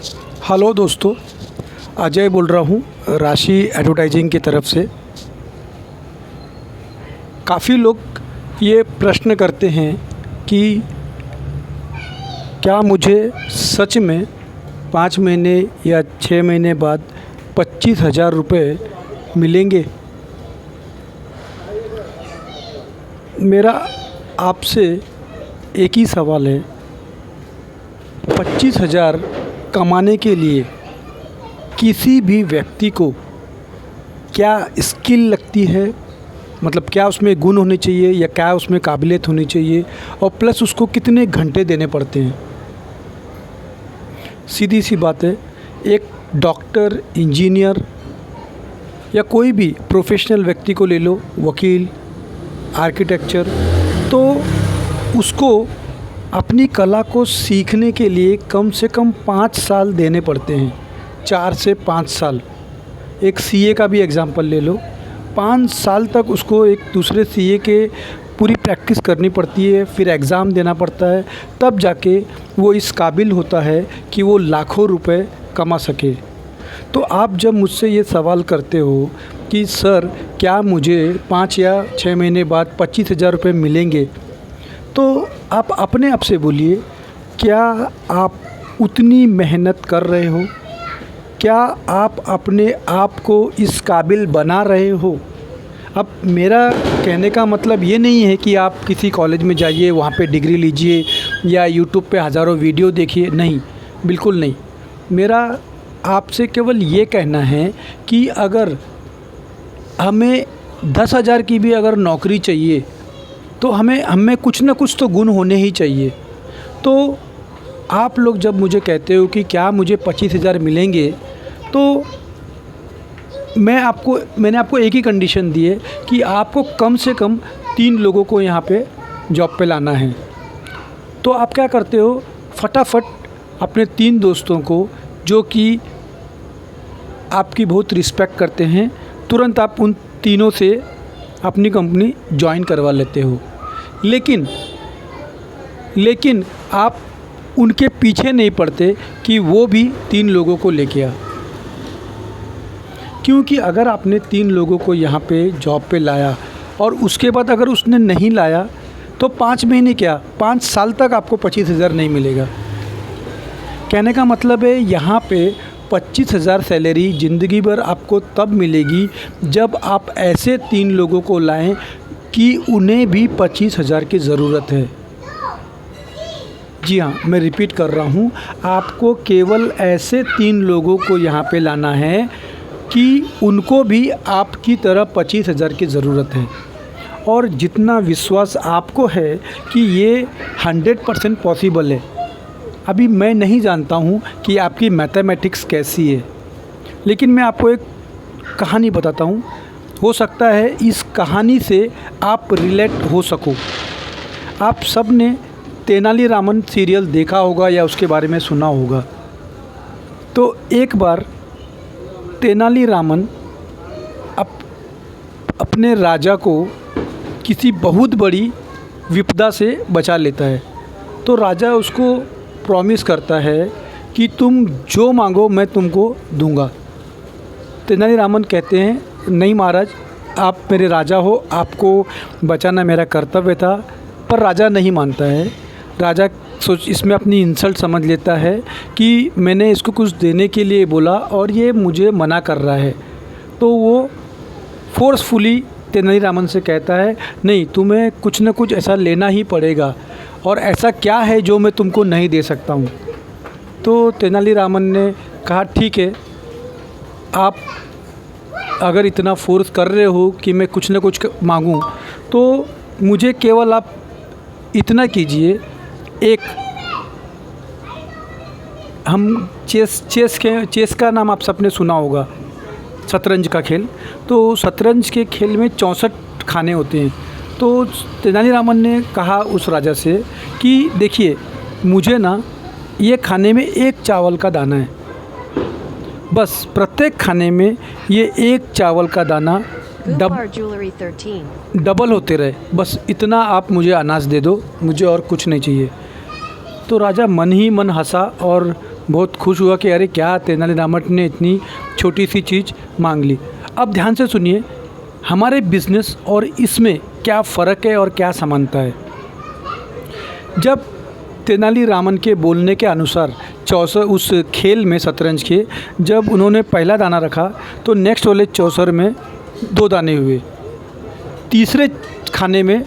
Hello दोस्तों, अजय बोल रहा हूँ राशि एडवर्टाइजिंग की तरफ से। काफ़ी लोग ये प्रश्न करते हैं कि क्या मुझे सच में 5 महीने या 6 महीने बाद 25,000 रुपये मिलेंगे। मेरा आपसे एक ही सवाल है, 25,000 कमाने के लिए किसी भी व्यक्ति को क्या स्किल लगती है, मतलब क्या उसमें गुण होने चाहिए या क्या उसमें काबिलियत होनी चाहिए, और प्लस उसको कितने घंटे देने पड़ते हैं। सीधी सी बात है, एक डॉक्टर, इंजीनियर या कोई भी प्रोफेशनल व्यक्ति को ले लो, वकील, आर्किटेक्चर, तो उसको अपनी कला को सीखने के लिए कम से कम 5 साल देने पड़ते हैं, 4 से 5 साल। एक सीए का भी एग्ज़ाम्पल ले लो, 5 साल तक उसको एक दूसरे सीए के पूरी प्रैक्टिस करनी पड़ती है, फिर एग्ज़ाम देना पड़ता है, तब जाके वो इस काबिल होता है कि वो लाखों रुपए कमा सके। तो आप जब मुझसे ये सवाल करते हो कि सर क्या मुझे 5 या 6 महीने बाद 25,000 रुपये मिलेंगे, तो आप अपने आप से बोलिए, क्या आप उतनी मेहनत कर रहे हो? क्या आप अपने आप को इस काबिल बना रहे हो? अब मेरा कहने का मतलब ये नहीं है कि आप किसी कॉलेज में जाइए, वहाँ पे डिग्री लीजिए या यूट्यूब पे हज़ारों वीडियो देखिए, नहीं, बिल्कुल नहीं। मेरा आपसे केवल ये कहना है कि अगर हमें 10,000 की भी अगर नौकरी चाहिए तो हमें कुछ ना कुछ तो गुण होने ही चाहिए। तो आप लोग जब मुझे कहते हो कि क्या मुझे 25,000 मिलेंगे, तो मैंने आपको एक ही कंडीशन दी है कि आपको कम से कम 3 लोगों को यहाँ पे जॉब पे लाना है। तो आप क्या करते हो, फटाफट अपने 3 दोस्तों को जो कि आपकी बहुत रिस्पेक्ट करते हैं, तुरंत आप उन तीनों से अपनी कंपनी ज्वाइन करवा लेते हो। लेकिन आप उनके पीछे नहीं पड़ते कि वो भी 3 लोगों को लेके आ, क्योंकि अगर आपने 3 लोगों को यहाँ पे जॉब पे लाया और उसके बाद अगर उसने नहीं लाया तो 5 महीने क्या 5 साल तक आपको 25,000 नहीं मिलेगा। कहने का मतलब है यहाँ पे 25,000 सैलरी ज़िंदगी भर आपको तब मिलेगी जब आप ऐसे 3 लोगों को लाएं कि उन्हें भी 25,000 की ज़रूरत है। जी हाँ, मैं रिपीट कर रहा हूँ, आपको केवल ऐसे 3 लोगों को यहाँ पे लाना है कि उनको भी आपकी तरह 25,000 की ज़रूरत है। और जितना विश्वास आपको है कि ये 100% पॉसिबल है। अभी मैं नहीं जानता हूँ कि आपकी मैथमेटिक्स कैसी है, लेकिन मैं आपको एक कहानी बताता हूँ। हो सकता है इस कहानी से आप रिलेट हो सको। आप सब ने तेनालीरामन सीरियल देखा होगा या उसके बारे में सुना होगा। तो एक बार तेनालीरामन अपने राजा को किसी बहुत बड़ी विपदा से बचा लेता है। तो राजा उसको प्रॉमिस करता है कि तुम जो मांगो मैं तुमको दूंगा। तेनालीरामन कहते हैं, नहीं महाराज, आप मेरे राजा हो, आपको बचाना मेरा कर्तव्य था। पर राजा नहीं मानता है। राजा इसमें अपनी इंसल्ट समझ लेता है कि मैंने इसको कुछ देने के लिए बोला और ये मुझे मना कर रहा है। तो वो फोर्सफुली तेनालीरामन से कहता है, नहीं, तुम्हें कुछ न कुछ ऐसा लेना ही पड़ेगा, और ऐसा क्या है जो मैं तुमको नहीं दे सकता हूँ। तो तेनालीरामन ने कहा, ठीक है, आप अगर इतना फोर्स कर रहे हो कि मैं कुछ न कुछ मांगूं, तो मुझे केवल आप इतना कीजिए, एक हम चेस का नाम आप सबने सुना होगा, शतरंज का खेल। तो शतरंज के खेल में 64 खाने होते हैं। तो तेनालीरामन ने कहा उस राजा से कि देखिए, मुझे ना ये खाने में 1 चावल का दाना है, बस प्रत्येक खाने में ये 1 चावल का दाना डबल होते रहे, बस इतना आप मुझे अनाज दे दो, मुझे और कुछ नहीं चाहिए। तो राजा मन ही मन हंसा और बहुत खुश हुआ कि अरे क्या तेनालीरामन ने इतनी छोटी सी चीज़ मांग ली। अब ध्यान से सुनिए, हमारे बिजनेस और इसमें क्या फ़र्क है और क्या समानता है। जब तेनालीरामन के बोलने के अनुसार चौसर उस खेल में शतरंज के जब उन्होंने पहला दाना रखा तो नेक्स्ट वाले चौसर में 2 दाने हुए, तीसरे खाने में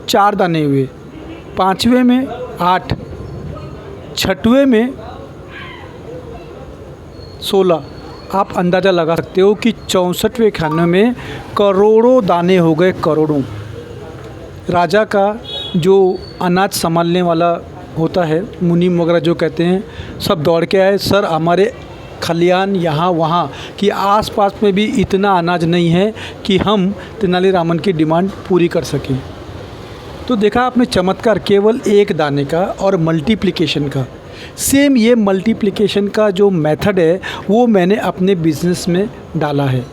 4 दाने हुए, 5वें में 8, 6वें में 16। आप अंदाज़ा लगा सकते हो कि 64वें खाने में करोड़ों दाने हो गए, करोड़ों। राजा का जो अनाज संभालने वाला होता है, मुनीम वगैरह जो कहते हैं, सब दौड़ के आए, सर हमारे खलियान यहाँ वहाँ कि आसपास में भी इतना अनाज नहीं है कि हम तेनालीरामन की डिमांड पूरी कर सकें। तो देखा आपने चमत्कार केवल एक दाने का और मल्टीप्लिकेशन का। सेम ये मल्टीप्लिकेशन का जो मेथड है वो मैंने अपने बिज़नेस में डाला है।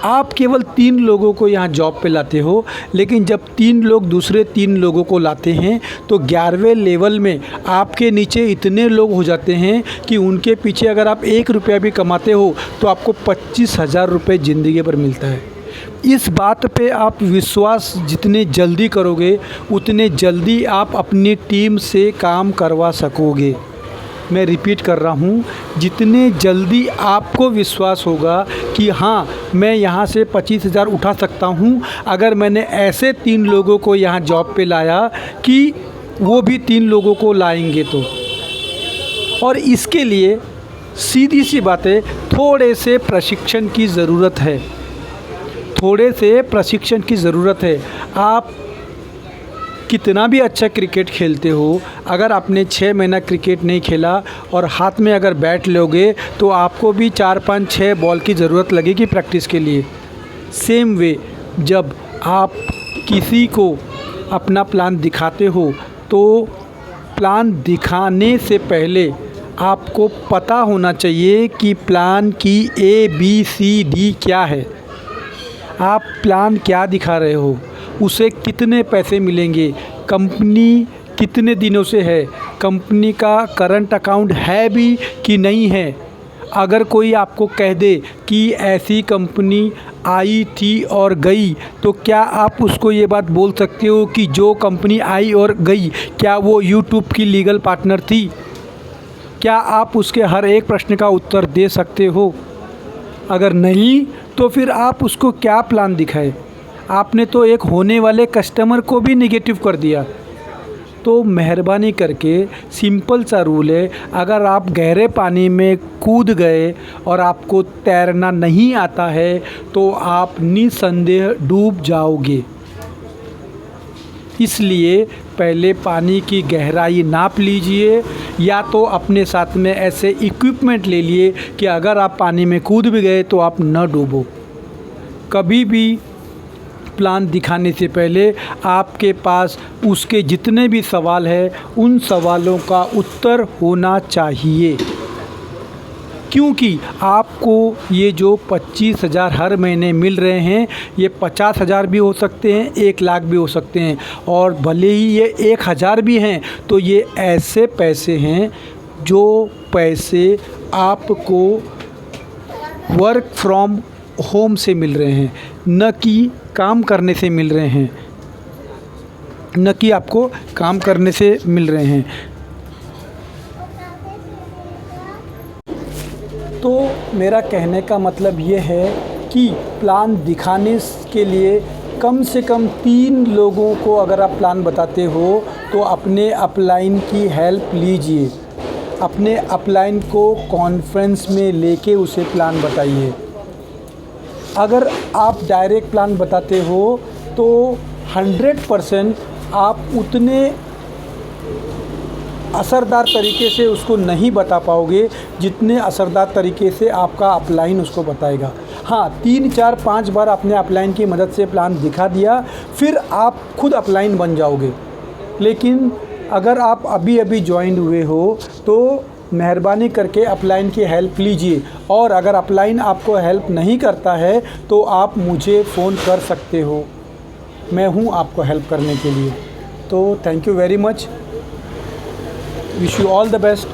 आप केवल 3 लोगों को यहाँ जॉब पे लाते हो, लेकिन जब 3 लोग दूसरे 3 लोगों को लाते हैं तो 11वें लेवल में आपके नीचे इतने लोग हो जाते हैं कि उनके पीछे अगर आप 1 रुपया भी कमाते हो तो आपको 25,000 रुपये ज़िंदगी भर मिलता है। इस बात पे आप विश्वास जितने जल्दी करोगे उतने जल्दी आप अपनी टीम से काम करवा सकोगे। मैं रिपीट कर रहा हूँ, जितने जल्दी आपको विश्वास होगा कि हाँ मैं यहाँ से 25,000 उठा सकता हूँ अगर मैंने ऐसे 3 लोगों को यहाँ जॉब पे लाया कि वो भी 3 लोगों को लाएंगे तो। और इसके लिए सीधी सी बात है, थोड़े से प्रशिक्षण की ज़रूरत है, थोड़े से प्रशिक्षण की ज़रूरत है। आप कितना भी अच्छा क्रिकेट खेलते हो, अगर आपने 6 महीना क्रिकेट नहीं खेला और हाथ में अगर बैट लोगे तो आपको भी 4, 5, 6 बॉल की ज़रूरत लगेगी प्रैक्टिस के लिए। सेम वे जब आप किसी को अपना प्लान दिखाते हो तो प्लान दिखाने से पहले आपको पता होना चाहिए कि प्लान की ABCD क्या है। आप प्लान क्या दिखा रहे हो, उसे कितने पैसे मिलेंगे, कंपनी कितने दिनों से है, कंपनी का करंट अकाउंट है भी कि नहीं है। अगर कोई आपको कह दे कि ऐसी कंपनी आई थी और गई तो क्या आप उसको ये बात बोल सकते हो कि जो कंपनी आई और गई क्या वो यूट्यूब की लीगल पार्टनर थी? क्या आप उसके हर एक प्रश्न का उत्तर दे सकते हो? अगर नहीं तो फिर आप उसको क्या प्लान दिखाए? आपने तो एक होने वाले कस्टमर को भी नेगेटिव कर दिया। तो मेहरबानी करके सिंपल सा रूल है, अगर आप गहरे पानी में कूद गए और आपको तैरना नहीं आता है तो आप निसंदेह डूब जाओगे। इसलिए पहले पानी की गहराई नाप लीजिए, या तो अपने साथ में ऐसे इक्विपमेंट ले लिए कि अगर आप पानी में कूद भी गए तो आप न डूबो। कभी भी प्लान दिखाने से पहले आपके पास उसके जितने भी सवाल हैं उन सवालों का उत्तर होना चाहिए, क्योंकि आपको ये जो 25,000 हर महीने मिल रहे हैं ये 50,000 भी हो सकते हैं, 1 लाख भी हो सकते हैं, और भले ही ये 1,000 भी हैं तो ये ऐसे पैसे हैं जो पैसे आपको वर्क फ्रॉम होम से मिल रहे हैं, न कि काम करने से मिल रहे हैं, न कि आपको काम करने से मिल रहे हैं। तो मेरा कहने का मतलब ये है कि प्लान दिखाने के लिए कम से कम 3 लोगों को अगर आप प्लान बताते हो तो अपने अपलाइन की हेल्प लीजिए। अपने अपलाइन को कॉन्फ्रेंस में लेके उसे प्लान बताइए। अगर आप डायरेक्ट प्लान बताते हो तो 100% आप उतने असरदार तरीके से उसको नहीं बता पाओगे जितने असरदार तरीके से आपका अपलाइन उसको बताएगा। हाँ, 3, 4, 5 बार अपने अपलाइन की मदद से प्लान दिखा दिया, फिर आप खुद अपलाइन बन जाओगे। लेकिन अगर आप अभी अभी ज्वाइन हुए हो तो मेहरबानी करके अपलाइन की हेल्प लीजिए, और अगर अपलाइन आपको हेल्प नहीं करता है तो आप मुझे फ़ोन कर सकते हो, मैं हूँ आपको हेल्प करने के लिए। तो thank you very much, wish you all the best.